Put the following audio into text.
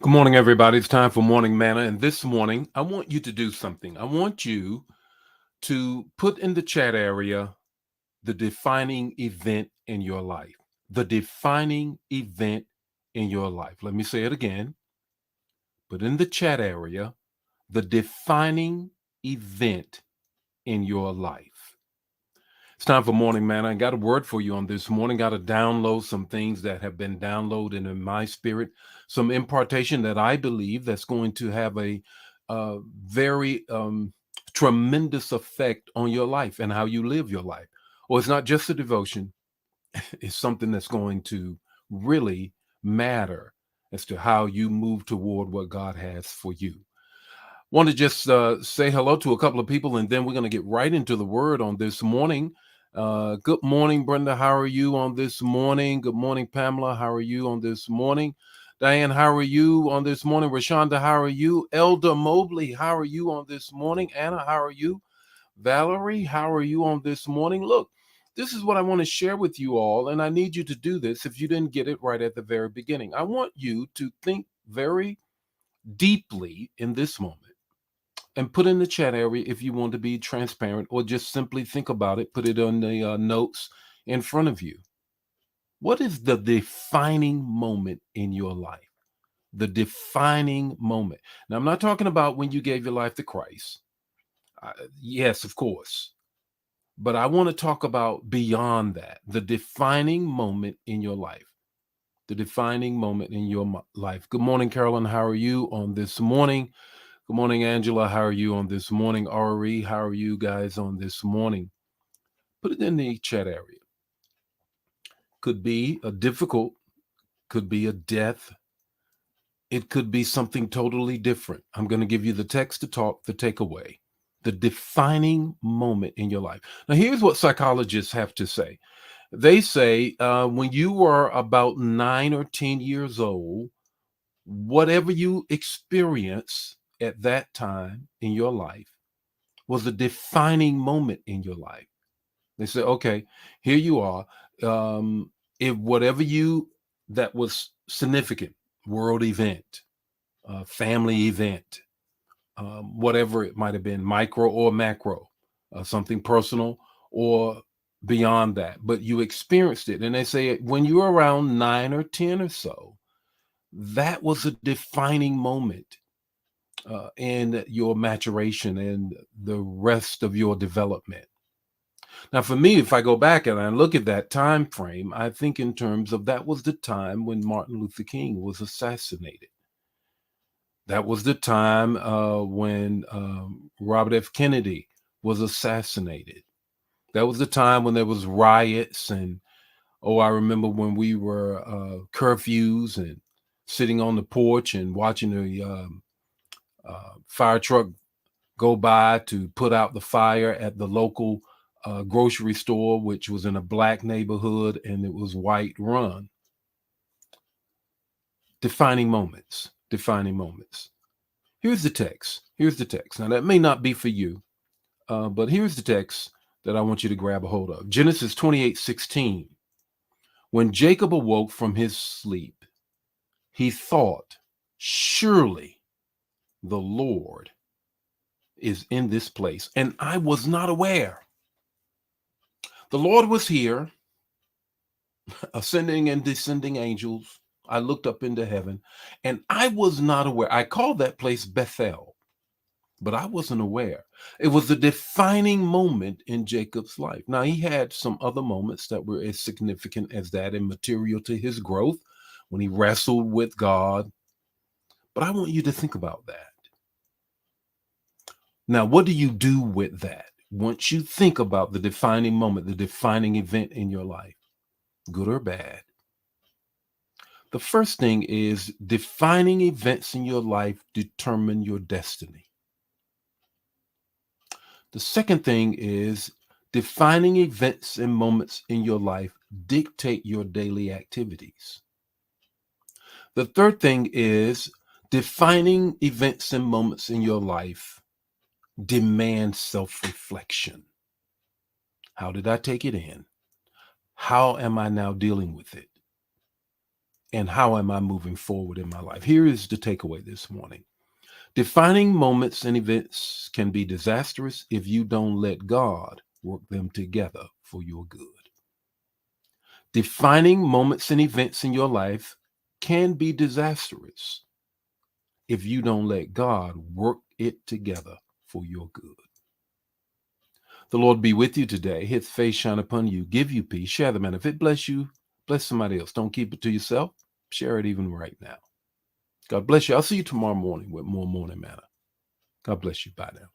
Good morning, everybody. It's time for Morning Manna. And this morning, I want you to do something. I want you to put in the chat area the defining event in your life. The defining event in your life. Let me say it again. Put in the chat area the defining event in your life. It's time for Morning Manna. I got a word for you on this morning. Got to download some things that have been downloaded in my spirit, some impartation that I believe that's going to have a very tremendous effect on your life and how you live your life. Well, it's not just a devotion, it's something that's going to really matter as to how you move toward what God has for you. Want to just say hello to a couple of people, and then we're going to get right into the word on this morning. Good morning, Brenda. How are you on this morning? Good morning, Pamela. How are you on this morning? Diane, how are you on this morning? Rashonda, how are you? Elder Mobley, how are you on this morning? Anna, how are you? Valerie, how are you on this morning? Look, this is what I want to share with you all, and I need you to do this if you didn't get it right at the very beginning. I want you to think very deeply in this moment and put in the chat area if you want to be transparent, or just simply think about it, put it on the notes in front of you. What is the defining moment in your life? The defining moment. Now, I'm not talking about when you gave your life to Christ. Yes, of course. But I want to talk about beyond that, the defining moment in your life. The defining moment in your life. Good morning, Carolyn. How are you on this morning? Good morning, Angela. How are you on this morning? Ari, how are you guys on this morning? Put it in the chat area. Could be a difficult, could be a death. It could be something totally different. I'm going to give you the text to talk, the takeaway, the defining moment in your life. Now, here's what psychologists have to say. They say when you were about 9 or 10 years old, whatever you experience at that time in your life was a defining moment in your life. They say, okay, here you are. If whatever you that was significant, world event, family event, whatever it might have been, micro or macro, something personal or beyond that, but you experienced it. And they say when you were around 9 or 10 or so, that was a defining moment in your maturation and the rest of your development. Now, for me, if I go back and I look at that time frame, I think in terms of that was the time when Martin Luther King was assassinated. That was the time when Robert F. Kennedy was assassinated. That was the time when there was riots and I remember when we were curfews and sitting on the porch and watching the fire truck go by to put out the fire at the local grocery store, which was in a black neighborhood and it was white run. Defining moments, defining moments. Here's the text. Here's the text. Now, that may not be for you, but here's the text that I want you to grab a hold of. Genesis 28:16. When Jacob awoke from his sleep, he thought, surely the Lord is in this place, and I was not aware. The Lord was here, ascending and descending angels. I looked up into heaven, and I was not aware. I called that place Bethel, but I wasn't aware. It was a defining moment in Jacob's life. Now, he had some other moments that were as significant as that and material to his growth when he wrestled with God. But I want you to think about that. Now, what do you do with that once you think about the defining moment, the defining event in your life, good or bad? The first thing is defining events in your life determine your destiny. The second thing is defining events and moments in your life dictate your daily activities. The third thing is defining events and moments in your life demand self-reflection. How did I take it in? How am I now dealing with it? And how am I moving forward in my life? Here is the takeaway this morning. Defining moments and events can be disastrous if you don't let God work them together for your good. Defining moments and events in your life can be disastrous if you don't let God work it together for your good. The Lord be with you today. His face shine upon you, give you peace. Share the man. If it bless you, bless somebody else. Don't keep it to yourself. Share it even right now. God bless you. I'll see you tomorrow morning with more Morning Manna. God bless you. Bye now.